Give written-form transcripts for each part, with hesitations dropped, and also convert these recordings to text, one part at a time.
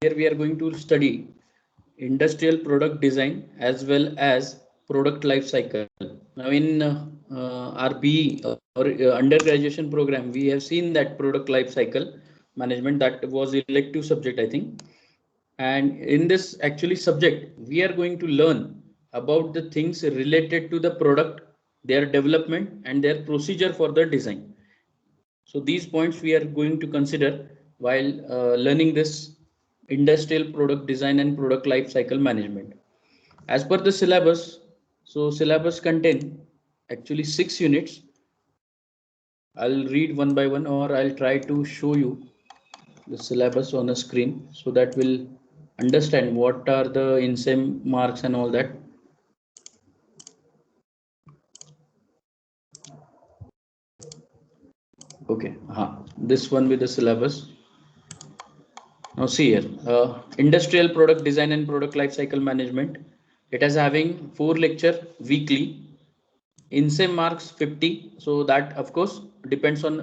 here we are going to study industrial product design as well as product life cycle. Now in our BE or undergraduation program, we have seen that product life cycle management, that was elective subject, I think. And in this actually subject, we are going to learn about the things related to the product, their development and their procedure for the design. So these points we are going to consider while learning this industrial product design and product life cycle management. As per the syllabus, so syllabus contain actually 6 units. I'll read one by one, or I'll try to show you the syllabus on the screen so that we'll understand what are the INSEM marks and all that. Okay, this one with the syllabus. Now see here, industrial product design and product life cycle management. It is having 4 lecture weekly. INSEM marks 50. So that of course depends on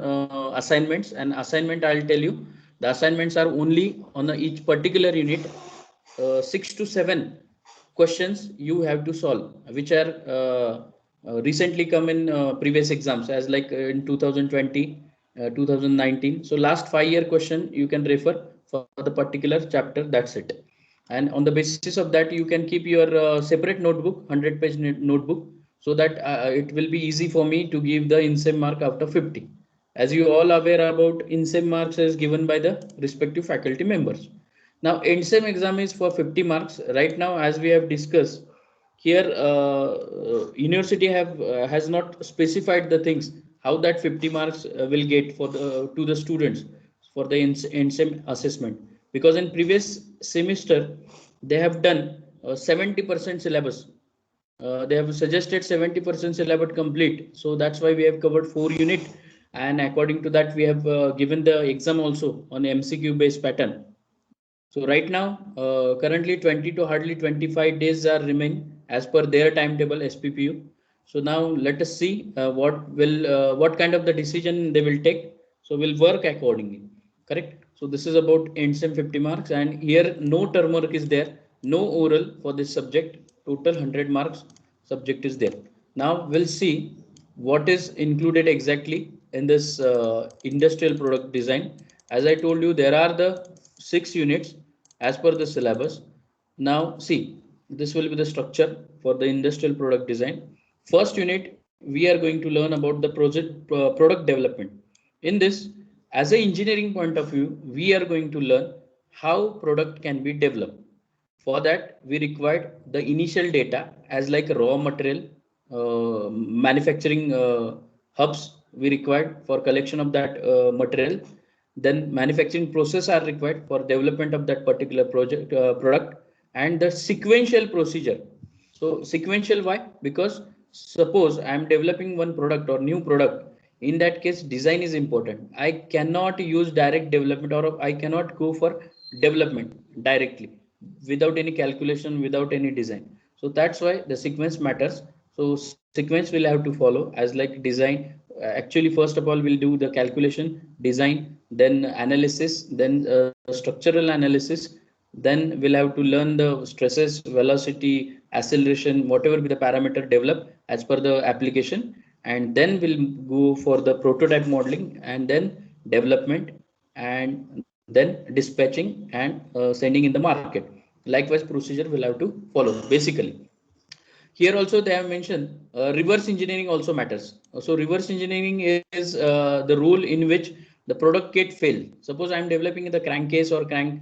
assignments, and assignment I'll tell you. The assignments are only on each particular unit. 6 to 7 questions you have to solve, which are recently come in previous exams, as like in 2020, 2019. So last 5-year question you can refer for the particular chapter. That's it. And on the basis of that, you can keep your separate notebook, 100-page notebook, so that it will be easy for me to give the INSEM mark after 50. As you all aware about, INSEM marks is given by the respective faculty members. Now INSEM exam is for 50 marks. Right now, as we have discussed here, university has not specified the things how that 50 marks will get for the to the students for the INSEM assessment, because in previous semester they have done 70% syllabus. They have suggested 70% syllabus complete, so that's why we have covered 4 unit, and according to that we have given the exam also on MCQ based pattern. So right now, currently 20 to hardly 25 days are remain as per their timetable SPPU. So now let us see what kind of the decision they will take. So we'll work accordingly. Correct. So this is about INSEM 50 marks, and here no term work is there, no oral for this subject. Total 100 marks subject is there. Now we'll see what is included exactly in this industrial product design. As I told you, there are the 6 units as per the syllabus. Now see, this will be the structure for the industrial product design. First unit, we are going to learn about the product development. In this, as an engineering point of view, we are going to learn how product can be developed. For that, we required the initial data as like raw material, manufacturing hubs we required for collection of that material. Then manufacturing process are required for development of that particular product, and the sequential procedure. So sequential, why? Because suppose I am developing one product or new product. In that case, design is important. I cannot use direct development, or I cannot go for development directly without any calculation, without any design. So that's why the sequence matters. So sequence will have to follow as like design. Actually, first of all, we'll do the calculation, design, then analysis, then structural analysis. Then we'll have to learn the stresses, velocity, acceleration, whatever be the parameter develop as per the application. And then we'll go for the prototype modeling, and then development, and then dispatching and sending in the market. Likewise, procedure will have to follow basically. Here also they have mentioned reverse engineering also matters. So reverse engineering is the rule in which the product get failed. Suppose I am developing the crankcase or crank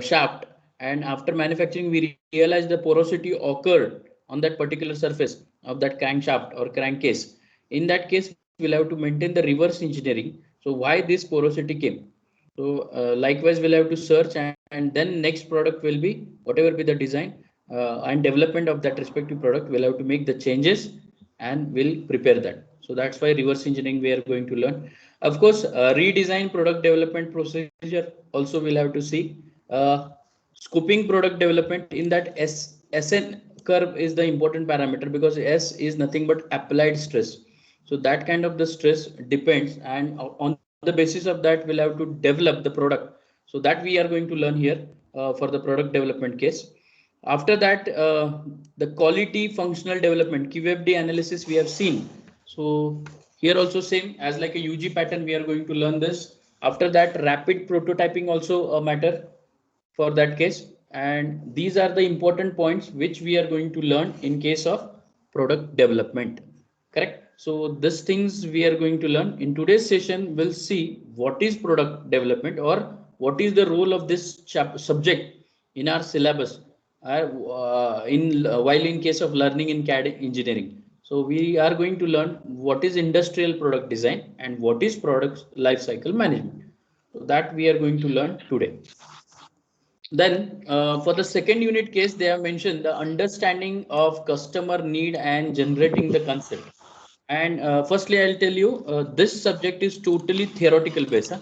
shaft, and after manufacturing we realize the porosity occurred on that particular surface of that crankshaft or crankcase. In that case, we'll have to maintain the reverse engineering. So why this porosity came? So likewise, we'll have to search, and then next product will be whatever be the design and development of that respective product. We'll have to make the changes and we'll prepare that. So that's why reverse engineering we are going to learn. Of course, redesign product development procedure also we'll have to see. Scoping product development, in that SN curve is the important parameter, because S is nothing but applied stress. So that kind of the stress depends, and on the basis of that we'll have to develop the product. So that we are going to learn here for the product development case. After that, the quality functional development QFD analysis we have seen. So here also same as like a UG pattern, we are going to learn this. After that, rapid prototyping also a matter for that case. And these are the important points which we are going to learn in case of product development. Correct. So these things we are going to learn in today's session. We'll see what is product development or what is the role of this subject in our syllabus while in case of learning in CAD engineering. So we are going to learn what is industrial product design and what is product lifecycle management. So that we are going to learn today. Then for the second unit case, they have mentioned the understanding of customer need and generating the concept. And firstly, I'll tell you this subject is totally theoretical based. Huh?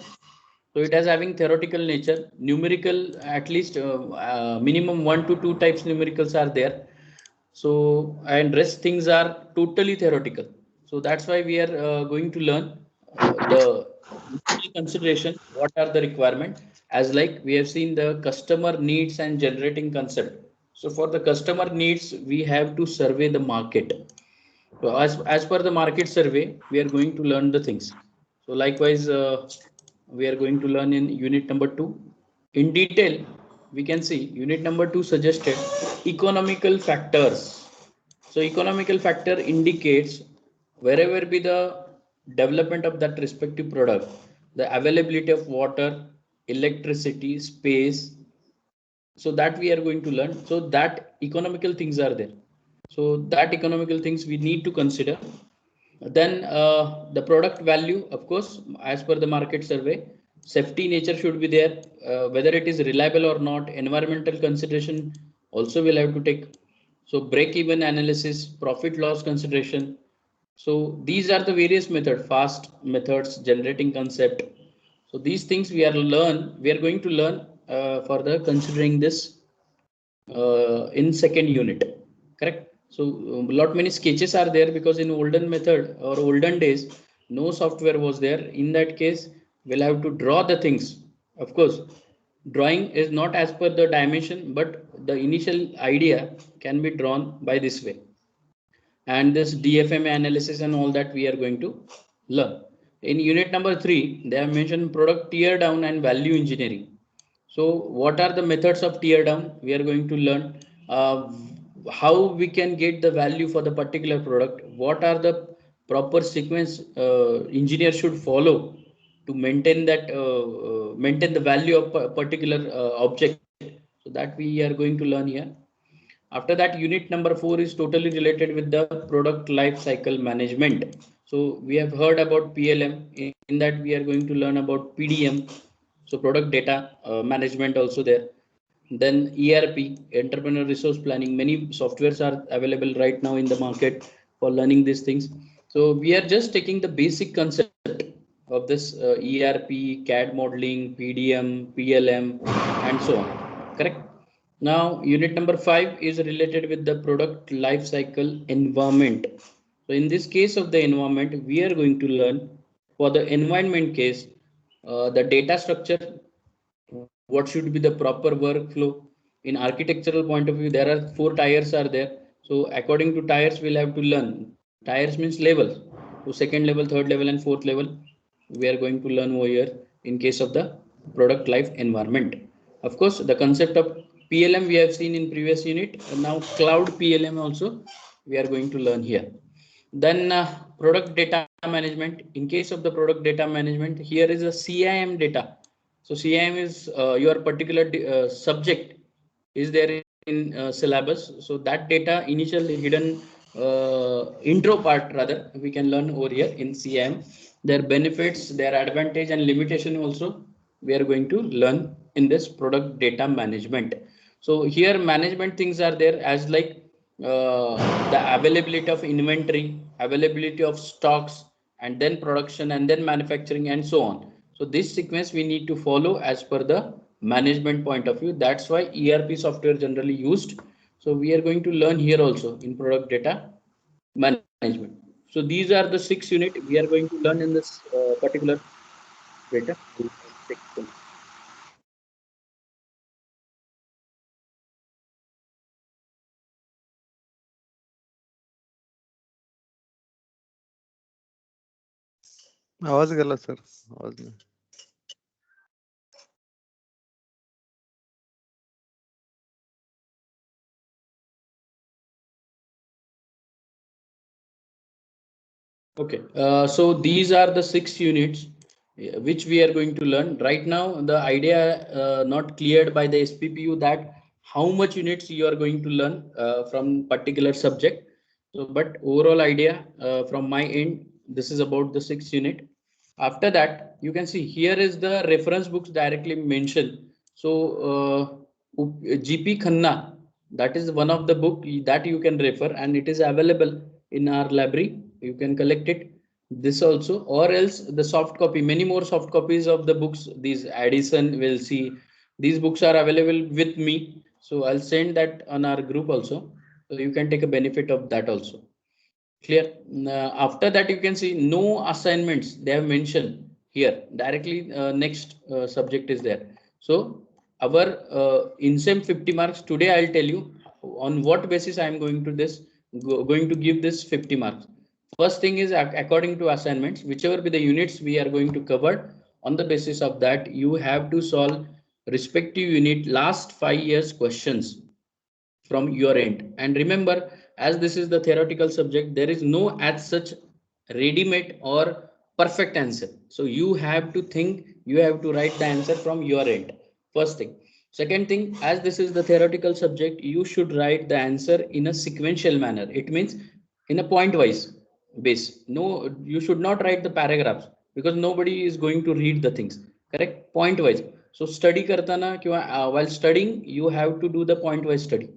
So it has having theoretical nature, numerical at least minimum 1 to 2 types numericals are there. So and rest things are totally theoretical. So that's why we are going to learn the consideration. What are the requirement? As like we have seen the customer needs and generating concept. So for the customer needs, we have to survey the market. So as per the market survey, we are going to learn the things. So likewise, we are going to learn in unit number 2. In detail, we can see unit number 2 suggested economical factors. So economical factor indicates wherever be the development of that respective product, the availability of water, electricity, space. So that we are going to learn. So that economical things are there. So that economical things we need to consider. Then the product value, of course, as per the market survey, safety nature should be there, whether it is reliable or not, environmental consideration also will have to take. So break even analysis, profit loss consideration. So these are the various method, fast methods, generating concept. So these things we are going to learn for the considering this in second unit. Correct. So lot many sketches are there because in olden method or olden days no software was there. In that case we'll have to draw the things. Of course drawing is not as per the dimension, but the initial idea can be drawn by this way. And this DFM analysis and all that we are going to learn. In unit number 3, they have mentioned product tear down and value engineering. So what are the methods of tear down? We are going to learn how we can get the value for the particular product. What are the proper sequence engineer should follow to maintain that maintain the value of a particular object. So that we are going to learn here. After that, unit number 4 is totally related with the product life cycle management. So we have heard about PLM. In that, we are going to learn about PDM. So product data management also there. Then ERP, entrepreneur resource planning. Many softwares are available right now in the market for learning these things. So we are just taking the basic concept of this ERP, CAD modeling, PDM, PLM, and so on. Correct. Now, unit number 5 is related with the product life cycle environment. So, in this case of the environment, we are going to learn for the environment case, the data structure, what should be the proper workflow. In architectural point of view, there are 4 tiers are there. So, according to tiers, we'll have to learn. Tiers means levels. So, second level, third level, and fourth level, we are going to learn over here in case of the product life environment. Of course, the concept of PLM we have seen in previous unit. Now cloud PLM also we are going to learn here. Then product data management. In case of the product data management, here is a CIM data. So CIM is your particular subject is there in syllabus. So that data initial hidden intro part rather we can learn over here in CIM. Their benefits, their advantage and limitation also we are going to learn in this product data management. So here management things are there as like the availability of inventory, availability of stocks, and then production, and then manufacturing, and so on. So this sequence we need to follow as per the management point of view. That's why ERP software generally used. So we are going to learn here also in product data management. So these are the 6 units we are going to learn in this particular data. आवाज गेला sir, आवाज नाही. Okay, so these are the 6 units which we are going to learn. Right now, the idea not cleared by the SPPU that how much units you are going to learn from particular subject. So, but overall idea from my end, this is about the 6 unit. After that, you can see here is the reference books directly mentioned. So, GP Khanna, that is one of the book that you can refer, and it is available in our library. You can collect it. This also, or else the soft copy, many more soft copies of the books. These Addison will see. These books are available with me. So I'll send that on our group also. So you can take a benefit of that also. Clear. After that, you can see no assignments. They have mentioned here directly. Next subject is there. So our INSEM 50 marks today. I'll tell you on what basis I am going to going to give this 50 marks. First thing is according to assignments, whichever be the units we are going to cover. On the basis of that, you have to solve respective unit last 5 years questions from your end. And remember, as this is the theoretical subject, there is no as such ready-made or perfect answer. So you have to think, you have to write the answer from your end. First thing. Second thing, as this is the theoretical subject, you should write the answer in a sequential manner. It means in a point wise base. No, you should not write the paragraphs because nobody is going to read the things. Correct? Point wise. So study kartana while studying, you have to do the point wise study.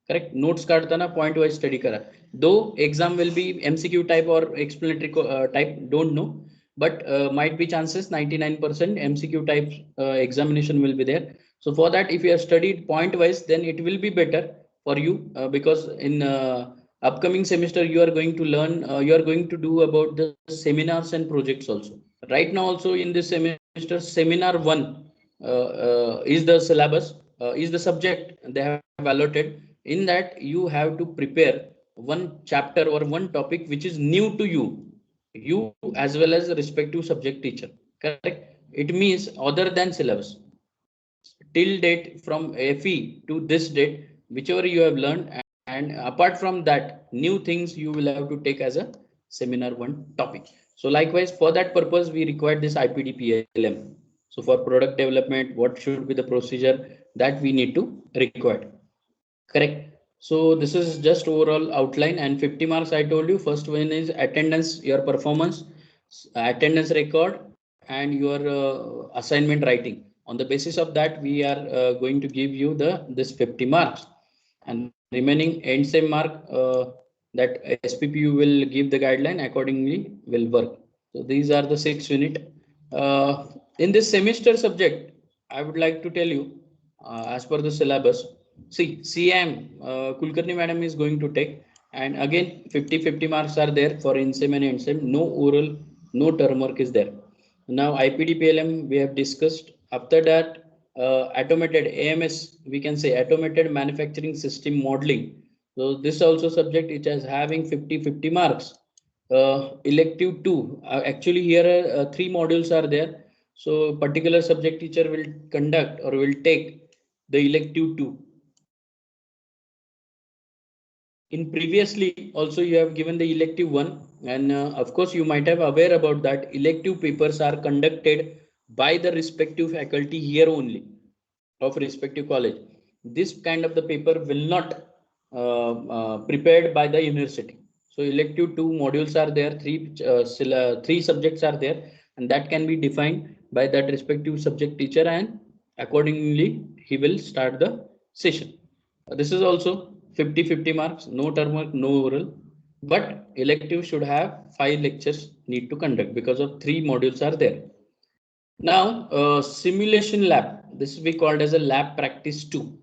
Correct. Notes काढताना point wise study करा. Though exam will be MCQ type or explanatory type, don't know, but might be chances 99% MCQ type examination will be there. So for that, if you have studied point wise, then it will be better for you because in upcoming semester you are going to learn, you are going to do about the seminars and projects also. Right now also in this semester, seminar 1 is the syllabus, is the subject they have allotted. In that you have to prepare one chapter or one topic which is new to you as well as the respective subject teacher. Correct. It means other than syllabus till date from FE to this date, whichever you have learned, and apart from that new things you will have to take as a seminar one topic. So likewise for that purpose we require this IPDPLM. So for product development, what should be the procedure that we need to require. Correct. So this is just overall outline, and 50 marks I told you. First one is attendance, your performance, attendance record, and your assignment writing. On the basis of that, we are going to give you the this 50 marks, and remaining end same mark that SPPU will give the guideline accordingly will work. So these are the 6 unit. In this semester subject, I would like to tell you, as per the syllabus, see, CM, Kulkarni madam is going to take, and again 50 marks are there for INSEM and ENSEM. No oral, no term work is there. Now IPDPLM we have discussed. After that, automated AMS, we can say automated manufacturing system modeling. So this also subject which is having 50 marks. Elective 2, actually here 3 modules are there. So particular subject teacher will conduct or will take the elective 2. In previously also you have given the elective 1, and of course you might have aware about that elective papers are conducted by the respective faculty here only of respective college. This kind of the paper will not prepared by the university. So elective 2 modules are there, three subjects are there, and that can be defined by that respective subject teacher, and accordingly he will start the session. This is also 50 marks, no term work, no oral, but elective should have 5 lectures need to conduct because of 3 modules are there. Now, simulation lab, this we called as a lab practice 2.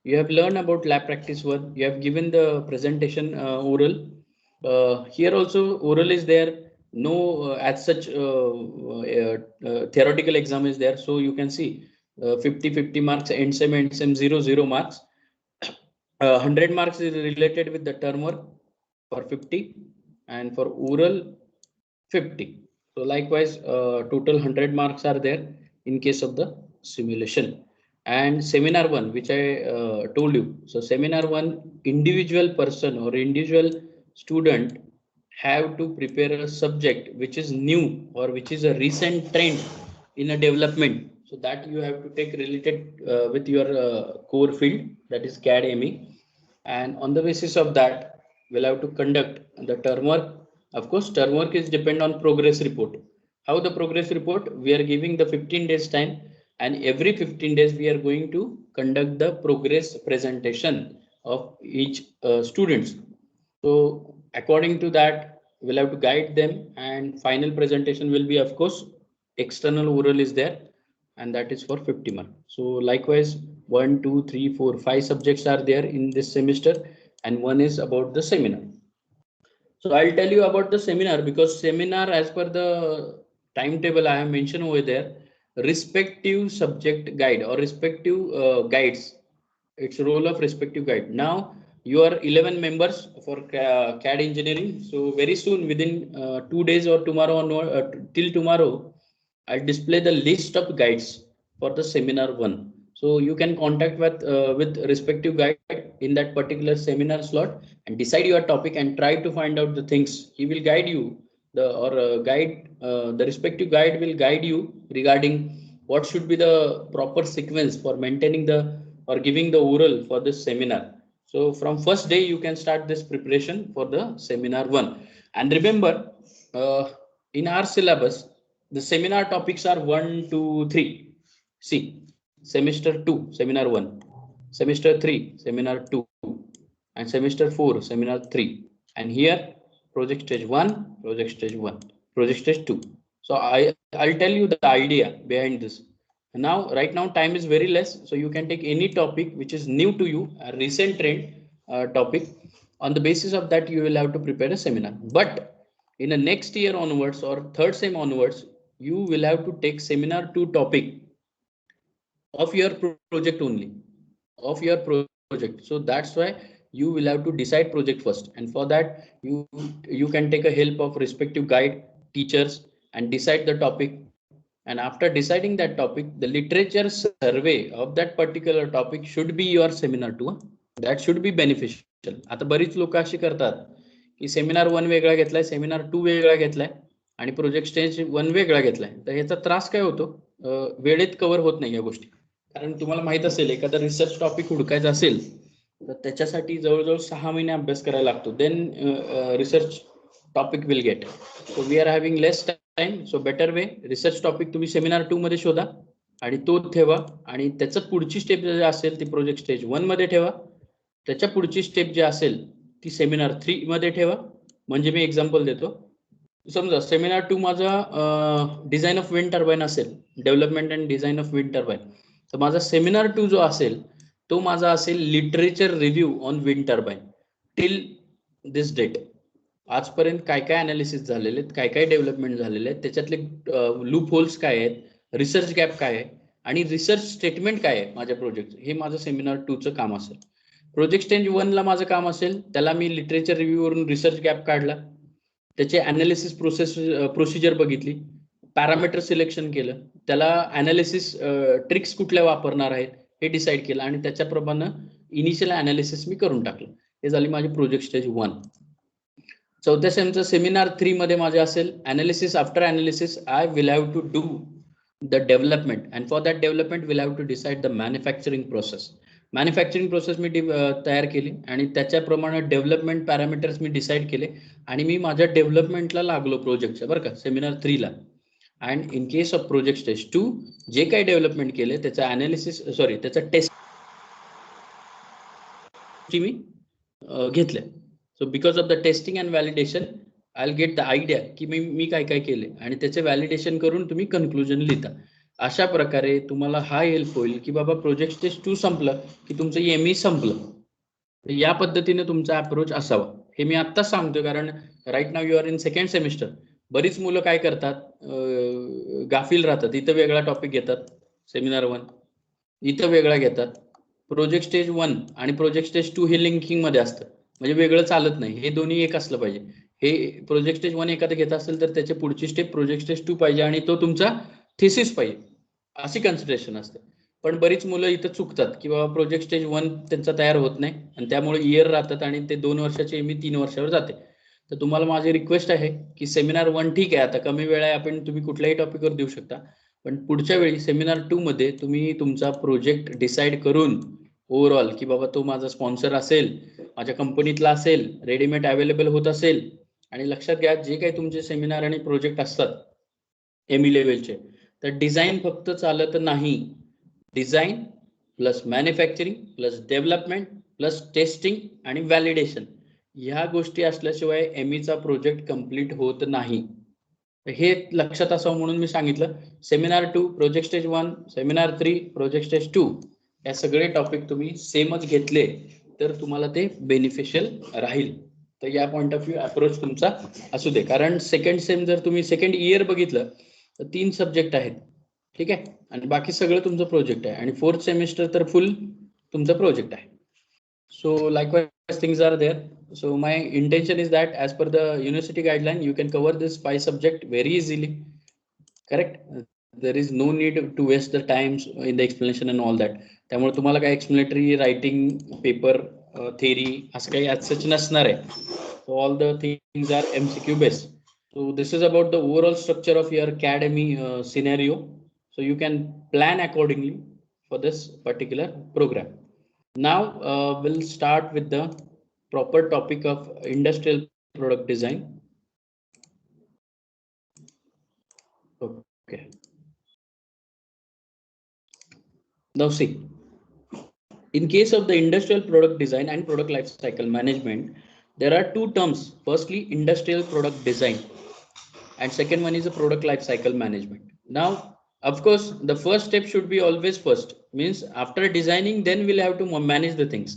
You have learned about lab practice 1. You have given the presentation oral. Here also oral is there. No as such theoretical exam is there. So you can see 50 marks, end sem 0 marks. 100 marks is related with the term work for 50, and for oral 50. So likewise, total 100 marks are there in case of the simulation. And seminar one, which I told you. So seminar one, individual person or individual student have to prepare a subject which is new or which is a recent trend in a development. So that you have to take related with your core field, that is CADME. And on the basis of that, we'll have to conduct the term work. Of course, term work is depend on progress report. How the progress report? We are giving the 15 days time, and every 15 days we are going to conduct the progress presentation of each students. So according to that, we'll have to guide them, and final presentation will be, of course, external oral is there, and that is for 50 marks. So likewise, 1, 2, 3, 4, 5 subjects are there in this semester, and one is about the seminar. So I'll tell you about the seminar, because seminar, as per the timetable I have mentioned over there, respective subject guide or respective guides, its role of respective guide. Now you are 11 members for CAD engineering. So very soon, within 2 days or tomorrow, or till tomorrow, I'll display the list of guides for the seminar one. So you can contact with respective guide in that particular seminar slot and decide your topic and try to find out the things. He will guide you, the respective guide will guide you regarding what should be the proper sequence for maintaining the or giving the oral for this seminar. So from first day you can start this preparation for the seminar one. And remember, in our syllabus, the seminar topics are 1, 2, 3. See, semester 2, seminar 1, semester 3, seminar 2, and semester 4, seminar 3. And here, project stage 1, project stage 1, project stage 2. So I'll tell you the idea behind this. Now, right now, time is very less. So you can take any topic which is new to you, a recent trend topic. On the basis of that, you will have to prepare a seminar. But in the next year onwards or third sem onwards, you will have to take seminar 2 topic of your project only, of your project. So that's why you will have to decide project first, and for that you can take a help of respective guide, teachers, and decide the topic. And after deciding that topic, the literature survey of that particular topic should be your seminar 2. That should be beneficial. आता बरीच लोक अशी करतात की seminar 1 वेगळा घेतलाय, seminar 2 वेगळा घेतलाय आणि प्रोजेक्ट स्टेज 1 वेगळा घेतलाय. तर ह्याचा त्रास काय होतो, वेळेत कव्हर होत नाही या गोष्टी. कारण तुम्हाला माहित असेल, एखादा रिसर्च टॉपिक हुडकायचा असेल तर त्याच्यासाठी जवळजवळ 6 महिने अभ्यास करायला लागतो. Then research topic will get. So we are having less time. So better way, research topic तुम्ही सेमिनार 2 मध्ये शोधा आणि तो ठेवा, आणि त्याचं पुढची स्टेप जे असेल ती प्रोजेक्ट स्टेज 1 मध्ये ठेवा. त्याच्या पुढची स्टेप जी असेल ती सेमिनार 3 मध्ये ठेवा. म्हणजे मी एक्झाम्पल देतो. समजा सेमिनार 2 माझा डिझाईन ऑफ विंड टर्बाईन असेल, development and design of wind turbine, तर माझा सेमिनार 2 जो असेल तो माझा असेल literature review on wind turbine till this date. आजपर्यंत काय काय अनालिसिस झालेले आहेत, काय काय डेव्हलपमेंट झालेले आहेत, त्याच्यातले लूप होल्स काय आहेत, रिसर्च गॅप काय आहे आणि रिसर्च स्टेटमेंट काय आहे माझ्या प्रोजेक्ट, हे माझं सेमिनार 2 चं काम असेल. प्रोजेक्ट स्टेज 1 ला माझं काम असेल, त्याला मी लिटरेचर रिव्ह्यू वरून रिसर्च गॅप काढला, त्याचे अनालिसिस प्रोसिजर बघितली, पॅरामीटर सिलेक्शन केलं, त्याला अनालिसिस ट्रिक्स कुठल्या वापरणार आहेत हे डिसाईड केलं, आणि त्याच्याप्रमाणे इनिशियल अनालिसिस मी करून टाकलं. हे झाली माझी प्रोजेक्ट स्टेज 1. चौथ्या सेमचं सेमिनार 3 मध्ये माझे असेल analysis. After analysis I will have to do the development, and for that development will have to decide the manufacturing process. Manufacturing process मी तयार केली आणि त्याच्याप्रमाणे डेव्हलपमेंट पॅरामीटर्स मी डिसाईड केले, आणि मी माझ्या डेव्हलपमेंटला लागलो प्रोजेक्टच्या, बरं का, सेमिनार 3 ला. And in case of project stage 2 जे काही डेव्हलपमेंट केले त्याचं अनालिसिस, त्याचं टेस्ट मी घेतल्या. So because of the testing and validation I will get the idea की मी काय काय केले, आणि त्याचे व्हॅलिडेशन करून तुम्ही कन्क्लुजन लिहिता. अशा प्रकारे तुम्हाला हा हेल्प होईल की बाबा प्रोजेक्ट स्टेज 2 संपलं की तुमचं एमई संपलं. या पद्धतीने तुमचा अप्रोच असावा. हे मी आत्ताच सांगतोय कारण right now you are in second semester. बरीच मुलं काय करतात, गाफील राहतात. इथं वेगळा टॉपिक घेतात सेमिनार 1, इथं वेगळा घेतात. प्रोजेक्ट स्टेज 1 आणि प्रोजेक्ट स्टेज 2 हे लिंकिंग मध्ये असतं, म्हणजे वेगळं चालत नाही. हे दोन्ही एक असलं पाहिजे. हे प्रोजेक्ट स्टेज 1 एखादा घेत असेल तर त्याच्या पुढची स्टेप प्रोजेक्ट स्टेज 2 पाहिजे आणि तो तुमचा थिसिस पाहिजे, अशी कन्सिडरेशन असते. पण बरीच मुलं इथं चुकतात की बाबा प्रोजेक्ट स्टेज 1 त्यांचा तयार होत नाही आणि त्यामुळे इयर राहतात आणि ते 2 वर्षाचे मी 3 वर्षावर जाते. तर तुम्हाला माझी रिक्वेस्ट आहे की सेमिनार 1 ठीक आहे, आता कमी वेळ आहे, आपण तुम्ही कुठल्याही टॉपिकवर देऊ शकता, पण पुढच्या वेळी सेमिनार 2 मध्ये तुम्ही तुमचा प्रोजेक्ट डिसाईड करून ओव्हरऑल की बाबा तो माझा स्पॉन्सर असेल, माझ्या कंपनीतला असेल, रेडीमेड अवेलेबल होत असेल, आणि लक्षात घ्या जे काही तुमचे सेमिनार आणि प्रोजेक्ट असतात एमई लेवलचे, तर डिझाईन फक्त चालत नाही. Design plus manufacturing plus development plus testing आणि व्हॅलिडेशन, ह्या गोष्टी असल्याशिवाय एमईचा प्रोजेक्ट कम्प्लीट होत नाही. हे लक्षात असावं म्हणून मी सांगितलं. Seminar 2 project stage 1, seminar 3 project stage 2, या सगळे टॉपिक तुम्ही सेमच घेतले तर तुम्हाला ते बेनिफिशियल राहील. तर या पॉइंट ऑफ व्ह्यू अप्रोच तुमचा असू दे, कारण सेकंड सेम जर तुम्ही सेकंड इयर बघितलं तर 3 सब्जेक्ट आहेत, ठीक आहे, आणि बाकी सगळं तुमचं प्रोजेक्ट आहे, आणि फोर्थ सेमिस्टर तर फुल तुमचं प्रोजेक्ट आहे. So likewise things are there. So my intention is that as per the university guideline you can cover this 5 subject very easily, correct? There is no need to waste the time in the explanation and all that. त्यामुळे तुम्हाला काय explanatory writing paper theory असं काही as such नसणार आहे. So all the things are MCQ based. So this is about the overall structure of your CADME scenario. So you can plan accordingly for this particular program. Now we'll start with the proper topic of industrial product design. Okay. Now see, in case of the industrial product design and product lifecycle management, there are two terms. Firstly, industrial product design, and second one is a product lifecycle management. Now, of course, the first step should be always first. Means after designing, then we'll have to manage the things.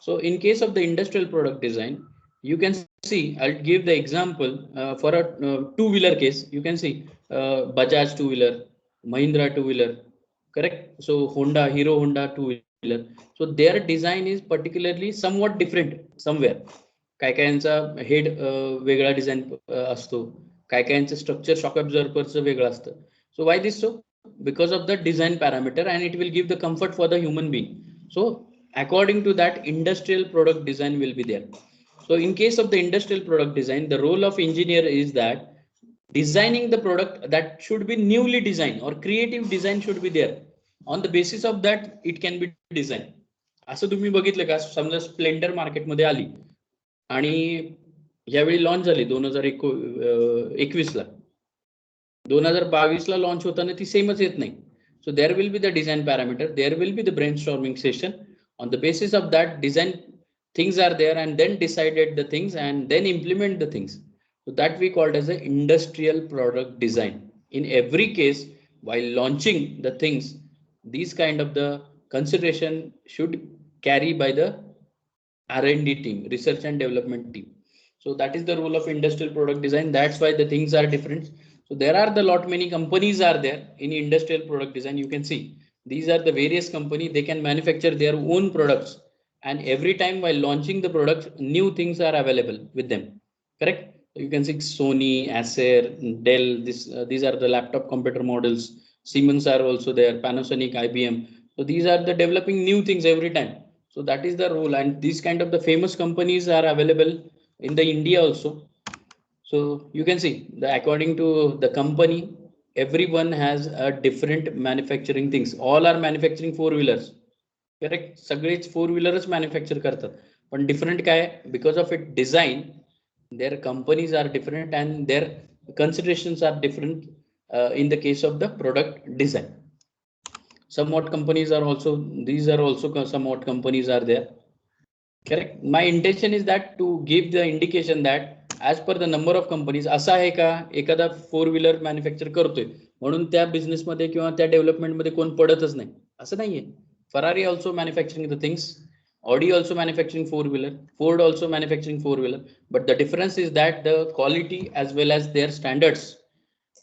So in case of the industrial product design, you can see, I'll give the example for a two-wheeler case. You can see Bajaj two-wheeler, Mahindra two-wheeler, correct? So Honda, Hero Honda two-wheeler. So their design is particularly somewhat different somewhere. काय कायांचा head वेगळा design असतो, काय कायांचं structure shock ॲब्झॉर्बरचं वेगळं असतं. So why this so? Because of the design parameter, and it will give the comfort for the human being. So according to that, industrial product design will be there. So in case of the industrial product design, the role of engineer is that designing the product that should be newly designed, or creative design should be there. On the basis of that it can be designed. असं तुम्ही बघितलं का, समजा Splendor मार्केटमध्ये आली आणि यावेळी launch झाली 2021 ला, 2022 ला लॉन्च होताना ती सेमच येत नाही. So there will be the design parameter, there will be the brainstorming session. On the basis of that design things are there, and then decided the things and then implement the things. So that we called as a industrial product design. In every case, while launching the things, these kind of the consideration should carry by the R&D team, research and development team. So that is the role of industrial product design. That's why the things are different. So there are the lot many companies are there in industrial product design. You can see these are the various companies, they can manufacture their own products, and every time while launching the products, new things are available with them, correct? You can see Sony, Acer, Dell, these are the laptop computer models. Siemens are also there, Panasonic, IBM. So these are the developing new things every time. So that is the role, and these kind of the famous companies are available in the India also. So you can see the according to the company, everyone has a different manufacturing things. All are manufacturing four wheelers, correct? सगळेच four व्हीलरच manufacture करतात, पण different काय, because of it design, their companies are different and their considerations are different in the case of the product design. Somewhat companies are also, these are also somewhat companies are there, correct? My intention is that to give the indication that as per the number of companies, असा आहे का एखादा four wheeler manufacture करतोय म्हणून त्या business मध्ये किंवा त्या डेव्हलपमेंट मध्ये कोण पडतच नाही, असं नाहीये. Ferrari also manufacturing the things, Audi also manufacturing four wheeler, Ford also manufacturing four wheeler, but the difference is that the quality as well as their standards,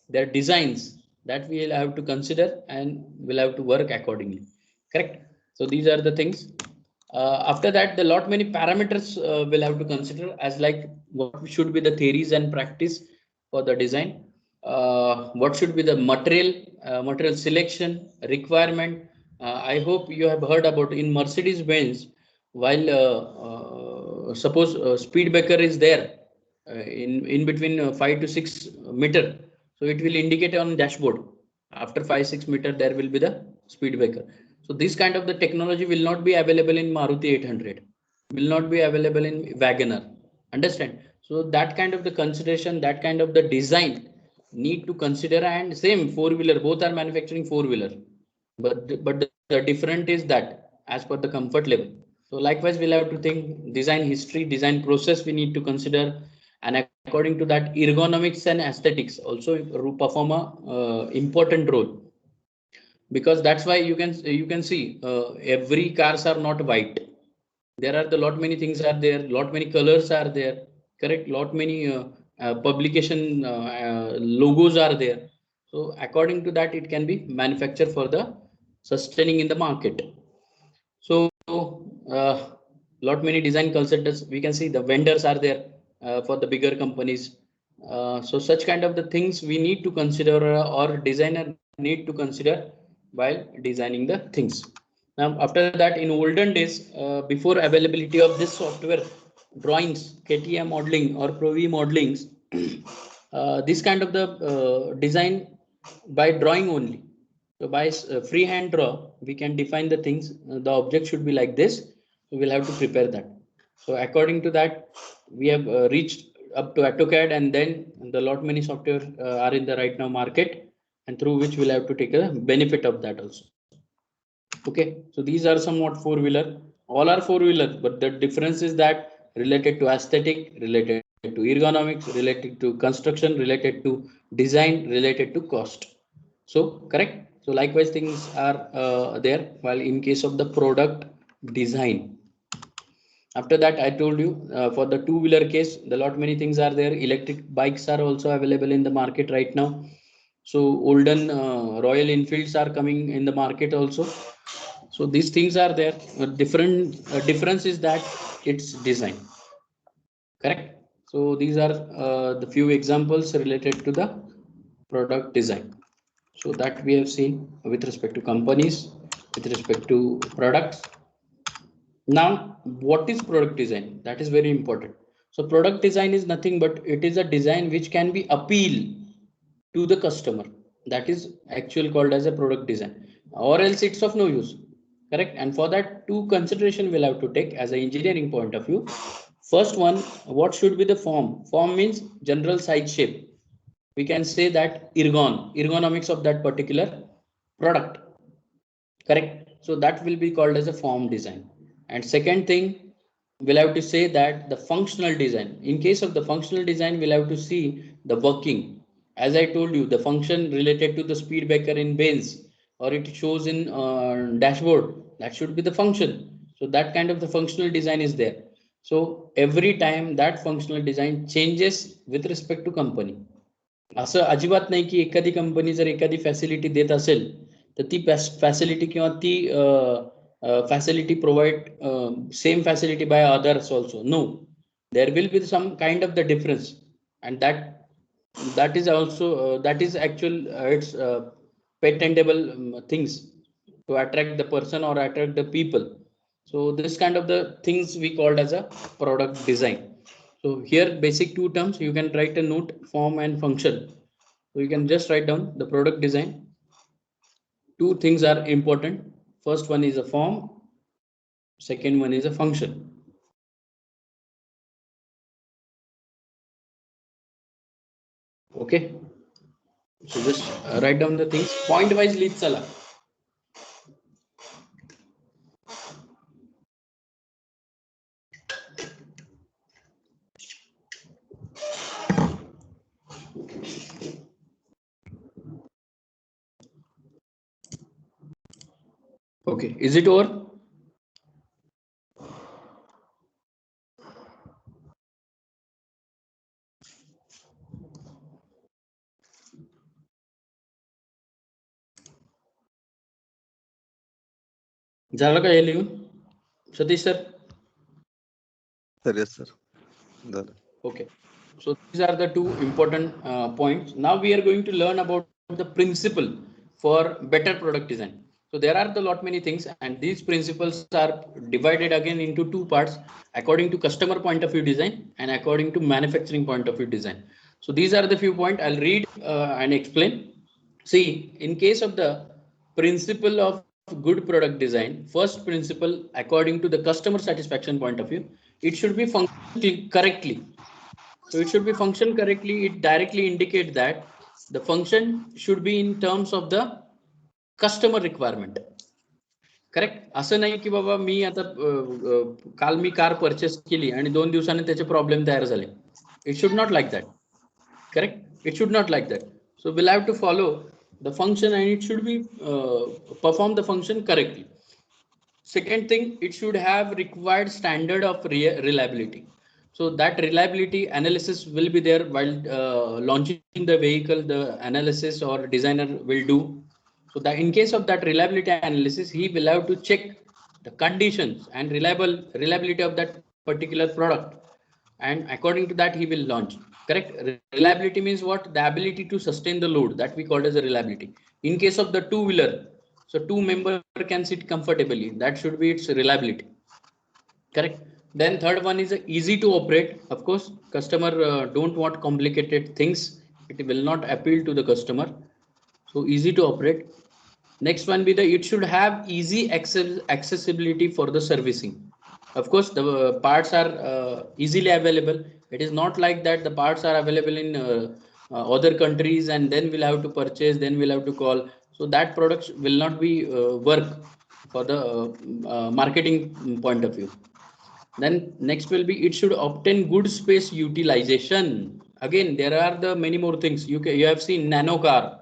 their designs, that we will have to consider and will have to work accordingly, correct? So these are the things. After that, the lot many parameters will have to consider, as like what should be the theories and practice for the design. What should be the material selection requirement. I hope you have heard about in Mercedes Benz, while suppose speed breaker is there in between 5 to 6 meter, so it will indicate on dashboard. After 5-6 meter there will be the speed breaker. So this kind of the technology will not be available in Maruti 800, will not be available in Wagoner. Understand? So that kind of the consideration, that kind of the design need to consider. And same four wheeler, both are manufacturing four wheeler, but the different is that as per the comfort level. So likewise we'll have to think design history, design process we need to consider, and according to that ergonomics and aesthetics also perform a important role, because that's why you can see every cars are not white. There are the lot many things are there, lot many colors are there, correct, lot many publication logos are there. So according to that it can be manufactured for the sustaining in the market. So lot many design consultants, we can see the vendors are there for the bigger companies. So such kind of the things we need to consider, or designer need to consider while designing the things. Now after that, in olden days, before availability of this software, drawings, KTA modeling or Pro-V modelings, this kind of the design by drawing only. So by freehand draw, we can define the things. The object should be like this. We will have to prepare that. So according to that, we have reached up to AutoCAD, and then the lot many software are in the right now market, and through which we'll have to take a benefit of that also. Okay, so these are somewhat four wheeler. All are four wheeler, but the difference is that related to aesthetic, related to ergonomics, related to construction, related to design, related to cost. So correct. So likewise things are there. While in case of the product design, after that I told you for the two wheeler case, the lot many things are there. Electric bikes are also available in the market right now. So olden Royal Enfields are coming in the market also. So these things are there. Difference is that it's design, correct. So these are the few examples related to the product design. So that we have seen with respect to companies, with respect to products. Now what is product design? That is very important. So product design is nothing but it is a design which can be appeal to the customer. That is actually called as a product design, or else it's of no use, correct. And for that, two consideration we'll have to take as an engineering point of view. First one, what should be the form means general size shape. We can say that ergonomics of that particular product, correct. So that will be called as a form design. And second thing, we'll have to say that the functional design. In case of the functional design, we'll have to see the working. As I told you, the function related to the speed breaker in Benz, or it shows in dashboard, that should be the function. So that kind of the functional design is there. So every time that functional design changes with respect to company. असं अजिबात नाही की एखादी company जर एखादी facility देत असेल तर ती फॅसिलिटी किंवा ती facility provide same facility by others also. No, there will be some kind of the difference, and that is also that is actual it's patentable things to attract the person or attract the people. So this kind of the things we called as a product design. So here basic two terms you can write a note: form and function. So you can just write down the product design. Two things are important. First one is a form, second one is a function. Okay, so just write down the things point wise लिहित चला. Okay, is it over? झालं का हे लिहून? Satish sir. Sir, yes, sir. Okay. So these are the two important points. Now we are going to learn about the principle for better product design. So there are the lot many things, and these principles are divided again into two parts according to customer point of view design and according to manufacturing point of view design. So these are the few points I'll read and explain. See, in case of the principle of good product design, first principle according to the customer satisfaction point of view, it should be functioning correctly. So it should be function correctly. It directly indicates that the function should be in terms of the customer requirement. Correct. असं नाही की बाबा मी आता काल मी car purchase केली आणि 2 दिवसांनी त्याचे problem तयार झाले. It should not like that. Correct. It should not like that. So we'll have to follow the function and it should be perform the function correctly. Second thing, it should have required standard of reliability. So that reliability analysis will be there while launching the vehicle. The analysis or designer will do. So that in case of that reliability analysis, he will have to check the conditions and reliability of that particular product, and according to that he will launch. Correct. Reliability means what? The ability to sustain the load, that we call as a reliability. In case of the two-wheeler, so two member can sit comfortably, that should be its reliability. Correct. Then third one is easy to operate. Of course, customer don't want complicated things. It will not appeal to the customer. So easy to operate. Next one be the it should have easy accessibility for the servicing. Of course, the parts are easily available. It is not like that the parts are available in other countries and then we'll have to purchase, then we'll have to call. So that product will not be work for the marketing point of view. Then next will be it should obtain good space utilization. Again, there are the many more things. You have seen nano car.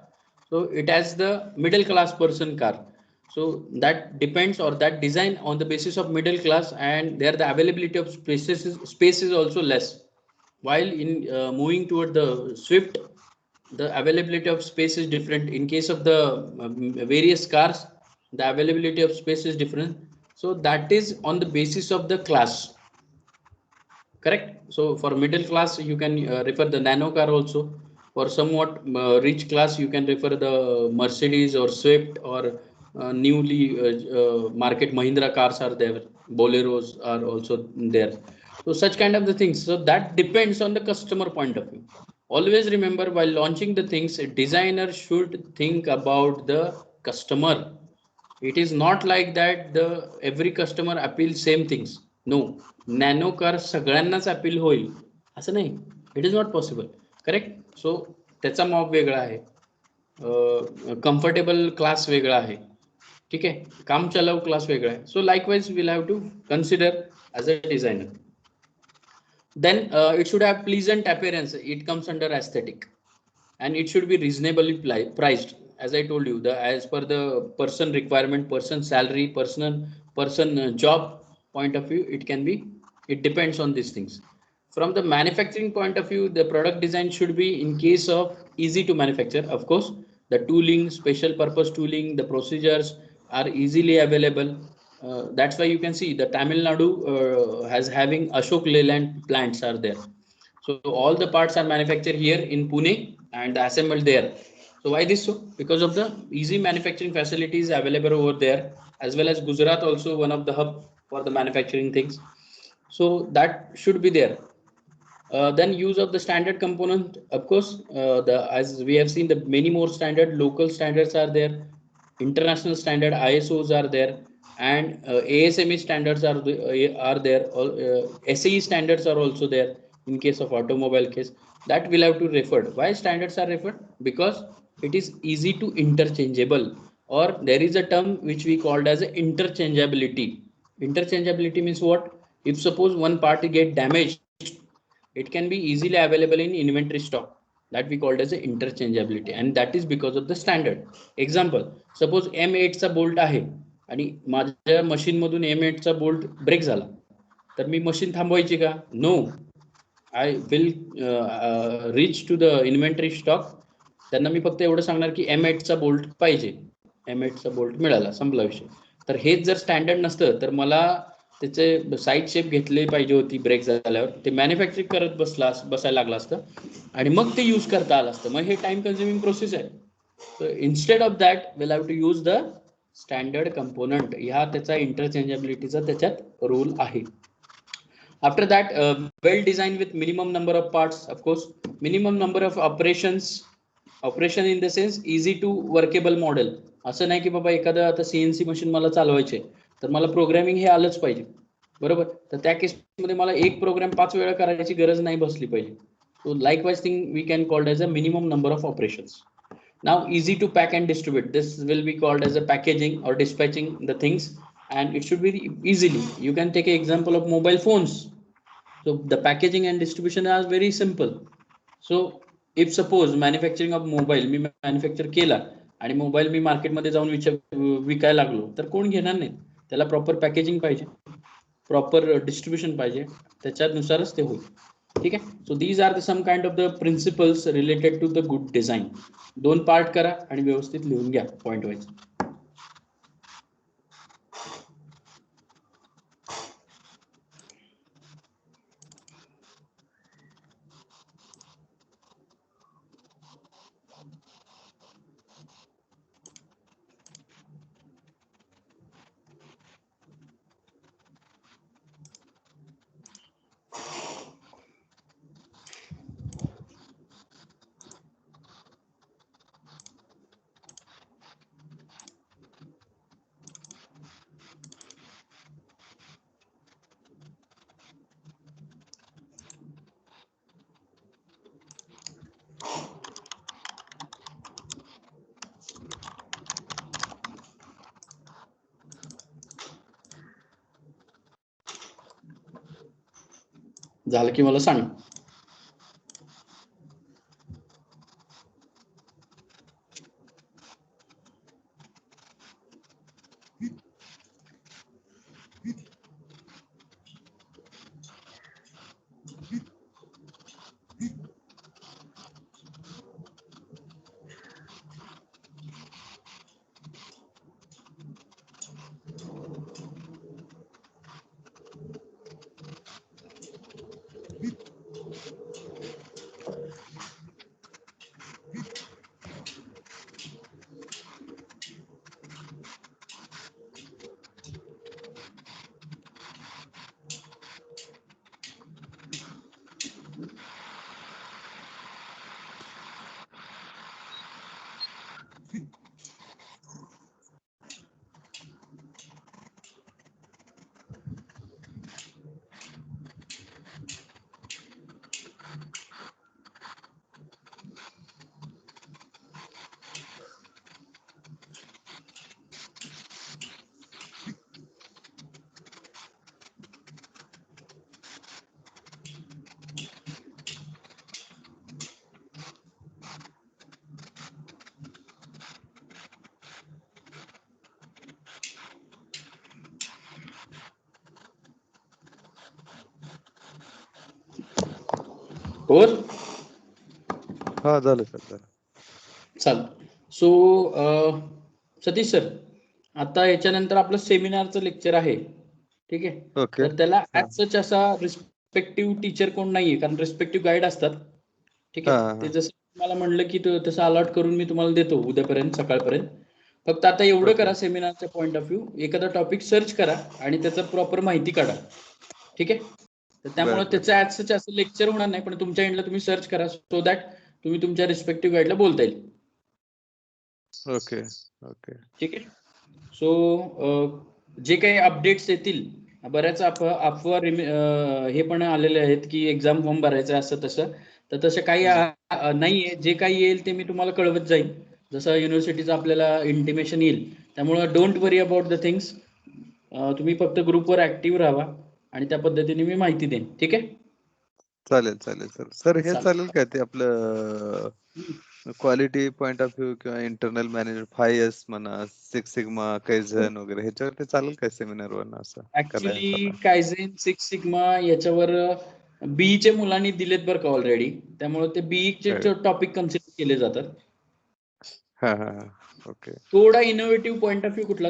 So it has the middle class person car. So that depends or that design on the basis of middle class, and there the availability of space is also less. While in moving toward the Swift, the availability of space is different. In case of the various cars, the availability of space is different. So that is on the basis of the class. Correct. So for middle class, you can refer the nano car also. For somewhat rich class, you can refer the Mercedes or Swift or newly market Mahindra cars are there. Boleros are also there. So such kind of the things. So that depends on the customer point of view. Always remember, while launching the things, a designer should think about the customer. It is not like that the every customer appeals same things. No, nano car सगळ्यांनाच appeal होईल असं नाही. It is not possible. Correct. So त्याचा मॉप वेगळा आहे, comfortable class वेगळा आहे. ठीक आहे. काम चलाऊ क्लास वेगळा आहे. So likewise will have to consider as a designer. Then it should have pleasant appearance. It comes under aesthetic, and it should be reasonably priced. As I told you, the as per the person requirement, person salary, person job point of view, it can be, it depends on these things. From the manufacturing point of view, the product design should be in case of easy to manufacture. Of course, the tooling, special purpose tooling, the procedures are easily available. That's why you can see the Tamil Nadu has having Ashok Leyland plants are there. So all the parts are manufactured here in Pune and assembled there. So why this so? Because of the easy manufacturing facilities available over there, as well as Gujarat also one of the hub for the manufacturing things. So that should be there. Then use of the standard component, of course, the as we have seen the many more standard local standards are there, international standard ISOs are there, and ASME standards are there. SAE standards are also there in case of automobile case. That will have to refer. Why standards are referred? Because it is easy to interchangeable, or there is a term which we called as interchangeability. Interchangeability means what? If suppose one part get damaged, it can be easily available in inventory stock, that we called as a interchangeability, and that is because of the standard. Example, suppose M8 चा bolt आहे आणि माझ्या machine मधून M8 चा bolt break झाला, तर मी machine थांबवायची का? No. I will reach to the inventory stock. त्यांना मी फक्त एवढं सांगणार की M8 चा बोल्ट पाहिजे. M8 चा बोल्ट मिळाला, संपला विषय. तर हेच जर स्टँडर्ड नसतं तर मला त्याचे साईड शेप घेतले पाहिजे होती ब्रेक झाल्यावर, ते मॅन्युफॅक्चरिंग करत बसायला लागलं असतं आणि मग ते यूज करता आलं असतं. मग हे टाइम कन्झ्युमिंग प्रोसेस आहे. So instead of that will have to use the standard component. ह्या त्याचा इंटरचेंजेबिलिटीचा त्याच्यात रोल आहे. After that, well designed with minimum number of parts, of course, minimum number of operation in the sense easy to workable model. असं नाही की बाबा एखादं आता CNC machine मला चालवायचे तर मला प्रोग्रामिंग हे आलंच पाहिजे, बरोबर. तर त्या केसमध्ये मला एक प्रोग्राम 5 वेळा करायची गरज नाही बसली पाहिजे. So likewise thing we can called as a minimum number of operations. Now easy to pack and distribute, this will be called as a packaging or dispatching the things, and it should be easily. You can take an example of mobile phones. So the packaging and distribution are very simple. So if suppose manufacturing of mobile me manufacture केला आणि mobile मी मार्केटमध्ये जाऊन विकायला लागलो तर कोण घेणार नाही. त्याला प्रॉपर पॅकेजिंग पाहिजे, प्रॉपर डिस्ट्रीब्युशन पाहिजे, त्याच्यानुसारच ते होईल. ठीक आहे. So these are the some kind of the principles related to the good design. 2 part करा आणि व्यवस्थित लिहून घ्या पॉइंट वाईज. झालं की मला सांग. होर हा झालं सर, झालं. चाल. सो सतीश सर, आता याच्यानंतर आपलं सेमिनारचं लेक्चर आहे. ठीक आहे. ओके. तर त्याला ऍज सच असा रिस्पेक्टिव्ह टीचर कोण नाहीये, कारण रिस्पेक्टिव्ह गाईड असतात. ठीक आहे. ते जसं मला म्हणलं की तसं अलॉट करून मी तुम्हाला देतो उद्यापर्यंत, सकाळपर्यंत. फक्त आता एवढं करा, सेमिनारच्या पॉईंट ऑफ व्ह्यू एखादा टॉपिक सर्च करा आणि त्याचं प्रॉपर माहिती काढा. ठीक आहे. तर त्यामुळे त्याचं ऍज सच असं लेक्चर होणार नाही, पण तुमच्या एंडला तुम्ही सर्च करा सो दॅट तुम्ही तुमच्या रिस्पेक्टिव्ह गाईडला बोलता येईल. Okay okay. ठीक आहे. सो जे काही अपडेट्स येतील, बऱ्याच अफवा हे पण आलेले आहेत की एक्झाम फॉर्म भरायचं असं तसं, तर तसं काही नाहीये. जे काही येईल ते मी तुम्हाला कळवत जाईल जसं युनिव्हर्सिटीचं आपल्याला इंटिमेशन येईल. त्यामुळं don't worry about the things. तुम्ही फक्त ग्रुपवर ऍक्टिव्ह राहा आणि त्या पद्धतीने मी माहिती देईन. ठीक आहे. चालेल चालेल सर. सर हे चालेल काय ते आपलं क्वालिटी पॉइंट ऑफ व्ह्यू किंवा इंटरनल मॅनेजमेंट 5S म्हणा, 6 सिग्मा, कायझन वगैरे ह्याच्यावरती चालेल काय सेमिनार वर असं? ऍक्च्युली कायझेन, 6 सिग्मा याच्यावर बीईच्या मुलांनी दिलेत बरं का ऑलरेडी. त्यामुळे ते बीईचे टॉपिक कन्सिडर केले जातात. हा हा. ओके. थोडा इनोव्हेटिव्ह पॉइंट ऑफ व्ह्यू कुठला